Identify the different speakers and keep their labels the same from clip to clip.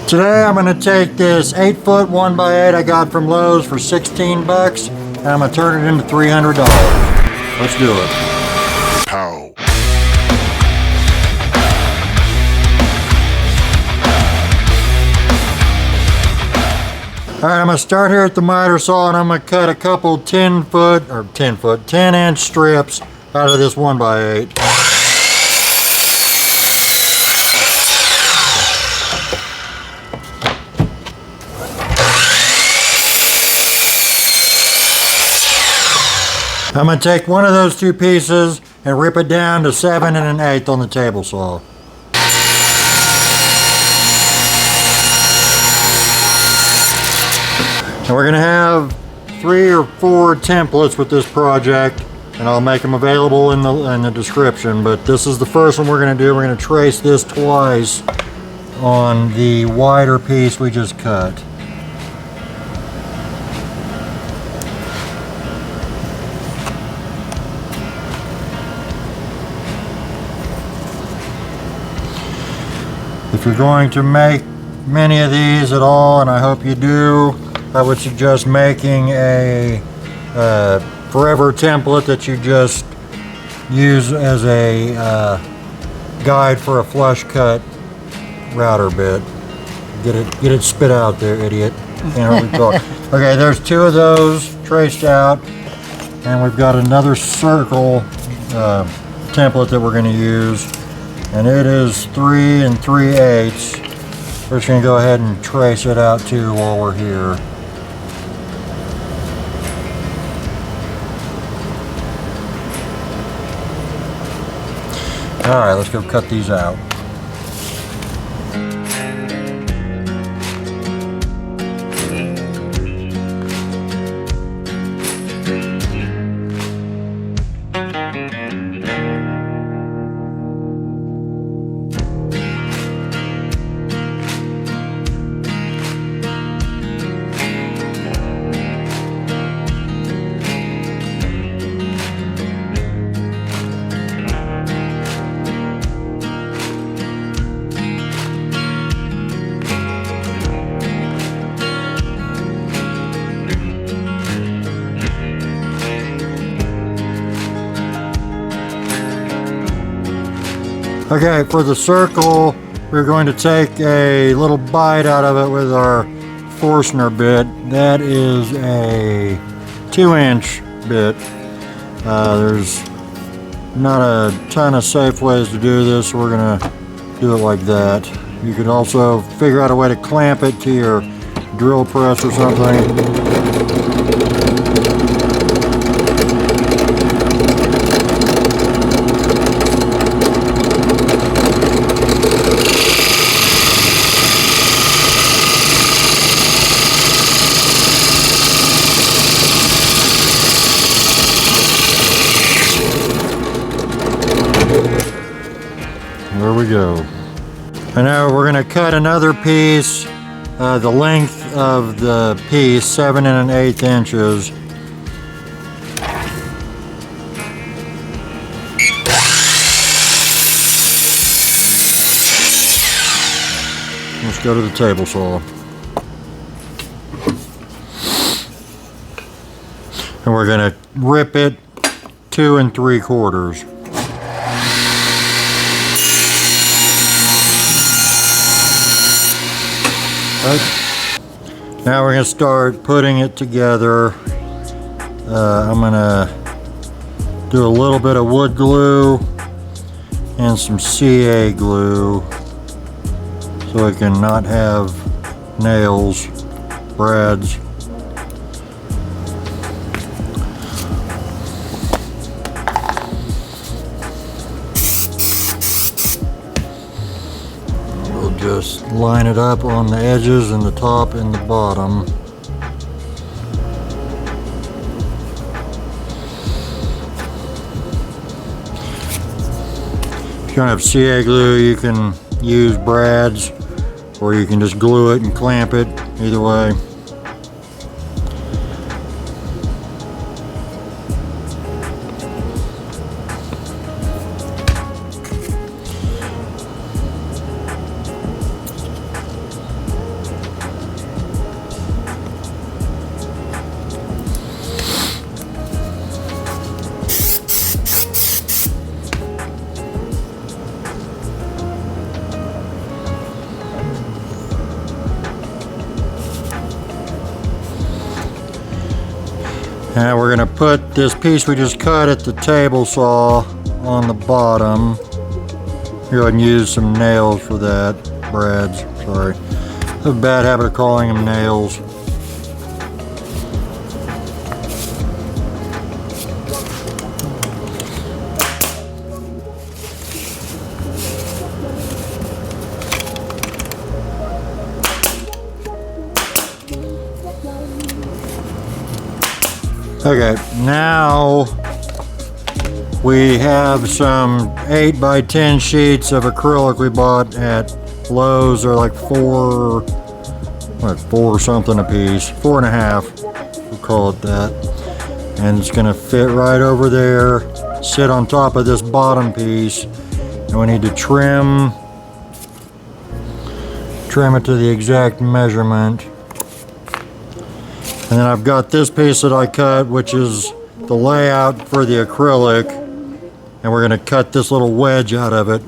Speaker 1: Today I'm going to take this 8-foot 1x8 I got from Lowe's for 16 bucks and I'm going to turn it into $300. Let's do it.
Speaker 2: Pow.
Speaker 1: Alright, I'm going to start here at the miter saw and I'm going to cut a couple 10 inch strips out of this 1x8. I'm going to take one of those two pieces and rip it down to 7 1/8 on the table saw. And we're going to have 3 or 4 templates with this project, and I'll make them available in the description, but this is the first one we're going to do. We're going to trace this twice on the wider piece we just cut. If you're going to make many of these at all, and I hope you do, I would suggest making a forever template that you just use as a guide for a flush cut router bit. Get it spit out there, idiot. Can't really talk. Okay, there's 2 of those traced out, and we've got another circle template that we're going to use. And it is 3 3/8. We're just going to go ahead and trace it out too while we're here. Alright, let's go cut these out. Okay, for the circle, we're going to take a little bite out of it with our Forstner bit. That is a 2-inch bit. There's not a ton of safe ways to do this, so we're going to do it like that. You could also figure out a way to clamp it to your drill press or something. There we go. And now we're going to cut another piece, the length of the piece, 7 1/8 inches. Let's go to the table saw. And we're going to rip it 2 3/4. Now we're going to start putting it together. I'm going to do a little bit of wood glue and some CA glue so I can not have nails, brads. Just line it up on the edges and the top and the bottom. If you don't have CA glue, you can use brads, or you can just glue it and clamp it, either way. Now we're going to put this piece we just cut at the table saw on the bottom. Go ahead and use some nails for that. Brads, sorry. I have a bad habit of calling them nails. Okay, now we have some 8x10 sheets of acrylic we bought at Lowe's. They're like four something a piece, 4.5, we'll call it that. And it's gonna fit right over there, sit on top of this bottom piece, and we need to trim it to the exact measurement. And then I've got this piece that I cut, which is the layout for the acrylic, and we're going to cut this little wedge out of it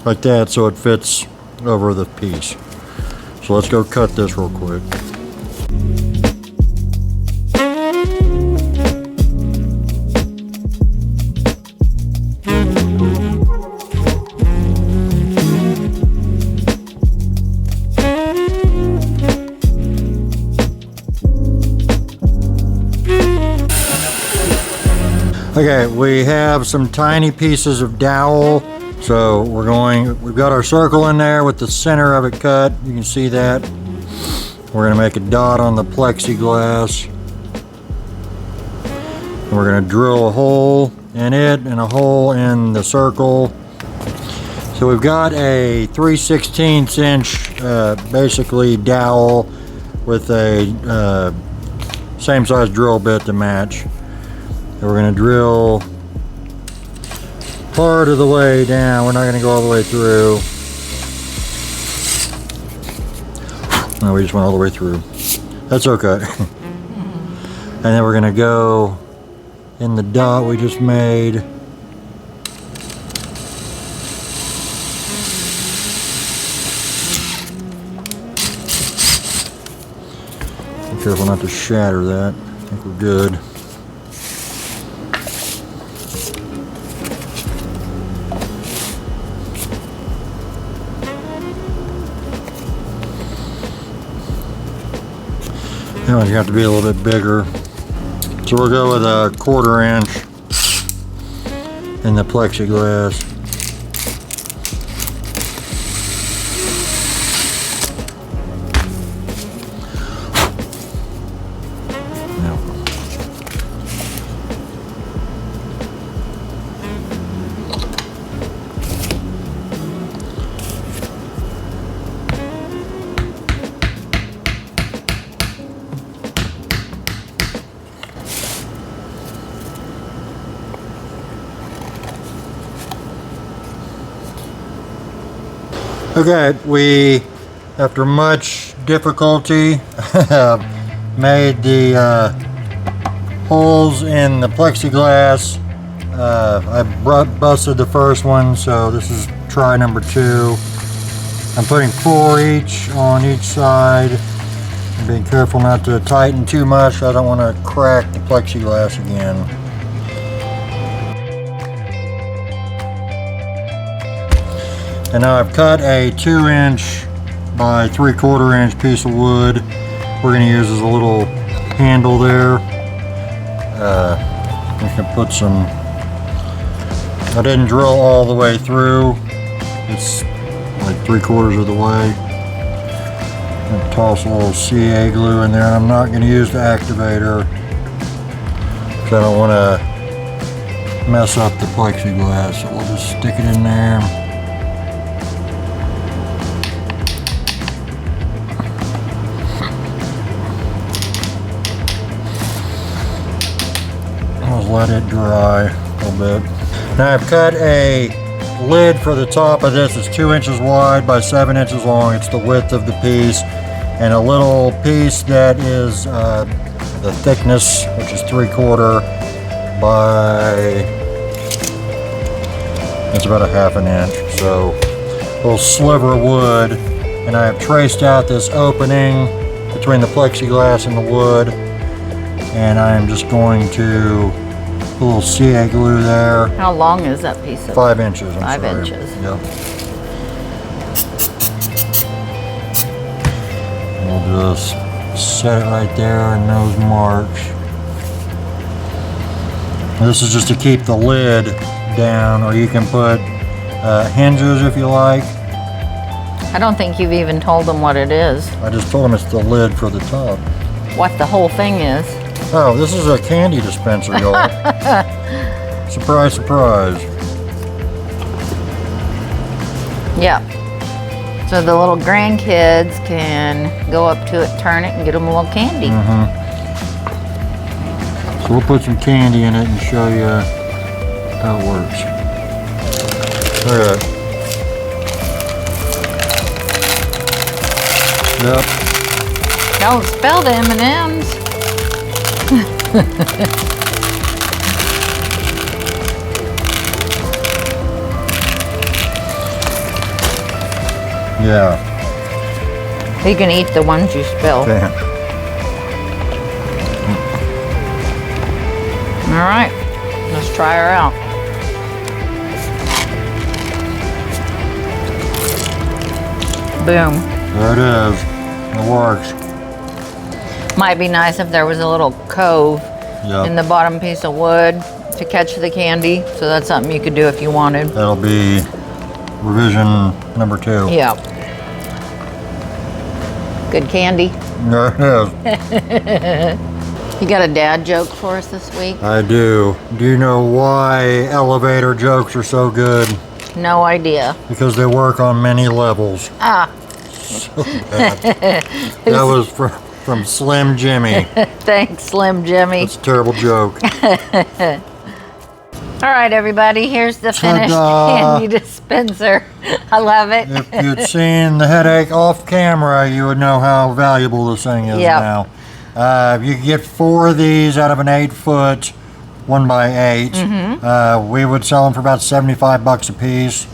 Speaker 1: like that so it fits over the piece. So let's go cut this real quick. Okay, we have some tiny pieces of dowel. So we've got our circle in there with the center of it cut. You can see that. We're gonna make a dot on the plexiglass. And we're gonna drill a hole in it and a hole in the circle. So we've got a 3/16 inch basically dowel with a same size drill bit to match. And we're going to drill part of the way down. We're not going to go all the way through. No, we just went all the way through. That's okay. And then we're going to go in the dot we just made. Be careful not to shatter that. I think we're good. That one's got to be a little bit bigger. So we'll go with a 1/4 inch in the plexiglass. Okay, we, after much difficulty, made the holes in the plexiglass. I busted the first one, so this is try number 2. I'm putting 4 each on each side. I'm being careful not to tighten too much. I don't want to crack the plexiglass again. And now I've cut a 2 inch by 3/4 inch piece of wood. We're going to use as a little handle there. We can put some, I didn't drill all the way through. It's like 3/4 of the way. I'm going to toss a little CA glue in there, and I'm not going to use the activator because I don't want to mess up the plexiglass. So we'll just stick it in there. Let it dry a little bit. Now I've cut a lid for the top of this. It's 2 inches wide by 7 inches long. It's the width of the piece, and a little piece that is the thickness, which is 3/4 by, it's about a 1/2 inch. So a little sliver of wood, and I have traced out this opening between the plexiglass and the wood. and I am just going to put a little CA glue there.
Speaker 2: How long is that piece of?
Speaker 1: 5 inches. I'm
Speaker 2: 5
Speaker 1: sorry.
Speaker 2: inches.
Speaker 1: Yep. We'll just set it right there in those marks. This is just to keep the lid down, or you can put hinges if you like.
Speaker 2: I don't think you've even told them what it is.
Speaker 1: I just told them it's the lid for the top.
Speaker 2: What the whole thing is.
Speaker 1: Oh, this is a candy dispenser, y'all. Surprise, surprise.
Speaker 2: Yeah. So the little grandkids can go up to it, turn it, and get them a little candy.
Speaker 1: So we'll put some candy in it and show you how it works. Look at that. Yep.
Speaker 2: Don't spill the M&Ms.
Speaker 1: Yeah.
Speaker 2: You can eat the ones you spill.
Speaker 1: Damn.
Speaker 2: All right, let's try her out. Boom.
Speaker 1: There it is. It works.
Speaker 2: Might be nice if there was a little cove in the bottom piece of wood to catch the candy. So that's something you could do if you wanted.
Speaker 1: That'll be revision number 2.
Speaker 2: Yeah. Good candy.
Speaker 1: There it is.
Speaker 2: You got a dad joke for us this week?
Speaker 1: I do. Do you know why elevator jokes are so good?
Speaker 2: No idea.
Speaker 1: Because they work on many levels.
Speaker 2: Ah.
Speaker 1: So bad. That was from Slim Jimmy.
Speaker 2: Thanks, Slim Jimmy.
Speaker 1: That's a terrible joke.
Speaker 2: All right, everybody, here's the finished candy dispenser. I love it.
Speaker 1: If you'd seen the headache off camera, you would know how valuable this thing is now. You can get 4 of these out of an 8-foot 1x8. We would sell them for about $75 a piece.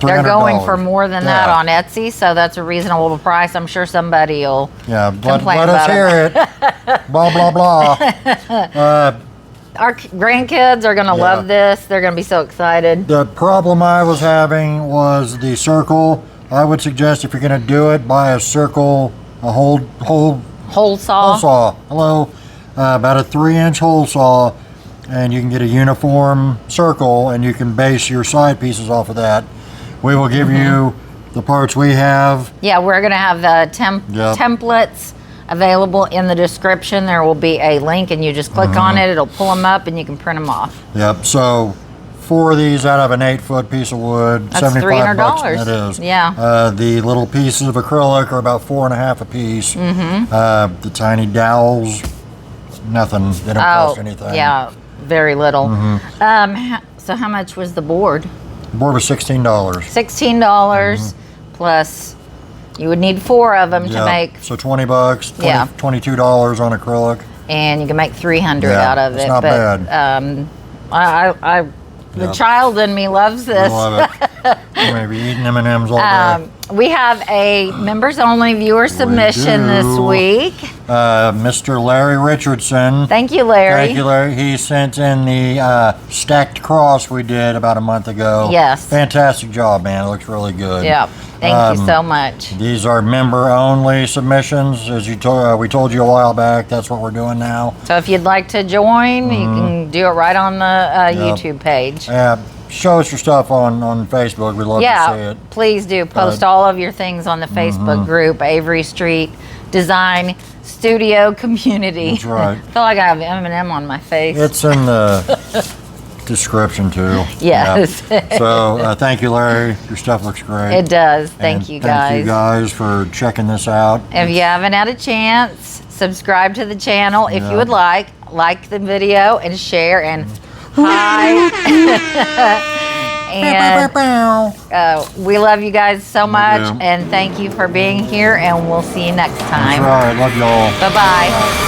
Speaker 2: They're going for more than that on Etsy, so that's a reasonable price. I'm sure somebody will complain
Speaker 1: let us
Speaker 2: about
Speaker 1: hear it. Blah, blah, blah.
Speaker 2: Our grandkids are going to love this. They're going to be so excited.
Speaker 1: The problem I was having was the circle. I would suggest if you're going to do it, buy a circle, a hole saw. Hello. About a 3-inch hole saw, and you can get a uniform circle, and you can base your side pieces off of that. We will give you the parts we have.
Speaker 2: Yeah, we're going to have the templates available in the description. There will be a link, and you just click on it. It'll pull them up, and you can print them off.
Speaker 1: Yep. So 4 of these out of an 8-foot piece of wood.
Speaker 2: That's $300.
Speaker 1: It is.
Speaker 2: Yeah.
Speaker 1: The little pieces of acrylic are about $4.50 a piece. The tiny dowels, nothing. They don't cost anything.
Speaker 2: Yeah, very little. So how much was the board?
Speaker 1: The board was $16.
Speaker 2: $16 plus. You would need 4 of them to make.
Speaker 1: So $20, $22 on acrylic.
Speaker 2: And you can make 300 out of it.
Speaker 1: It's not bad.
Speaker 2: The child in me loves this.
Speaker 1: I love it. You may be eating M&Ms all day.
Speaker 2: We have a members-only viewer submission this week.
Speaker 1: Mr. Larry Richardson.
Speaker 2: Thank you, Larry.
Speaker 1: Thank you, Larry. He sent in the stacked cross we did about a month ago.
Speaker 2: Yes.
Speaker 1: Fantastic job, man. It looks really good.
Speaker 2: Yeah. Thank you so much.
Speaker 1: These are member-only submissions. As we told you a while back, that's what we're doing now.
Speaker 2: So if you'd like to join, you can do it right on the YouTube page.
Speaker 1: Show us your stuff on Facebook. We'd love to see it.
Speaker 2: Please do. Post all of your things on the Facebook group, Avery Street Design Studio Community.
Speaker 1: That's right.
Speaker 2: I feel like I have M&M on my face.
Speaker 1: It's in the description too.
Speaker 2: Yes.
Speaker 1: Yeah. So thank you, Larry. Your stuff looks great.
Speaker 2: It does. Thank you, guys.
Speaker 1: Thank you guys for checking this out.
Speaker 2: If you haven't had a chance, subscribe to the channel if you would like the video and share and hi. And we love you guys so much, and thank you for being here, and we'll see you next time.
Speaker 1: That's right. Love y'all.
Speaker 2: Bye-bye.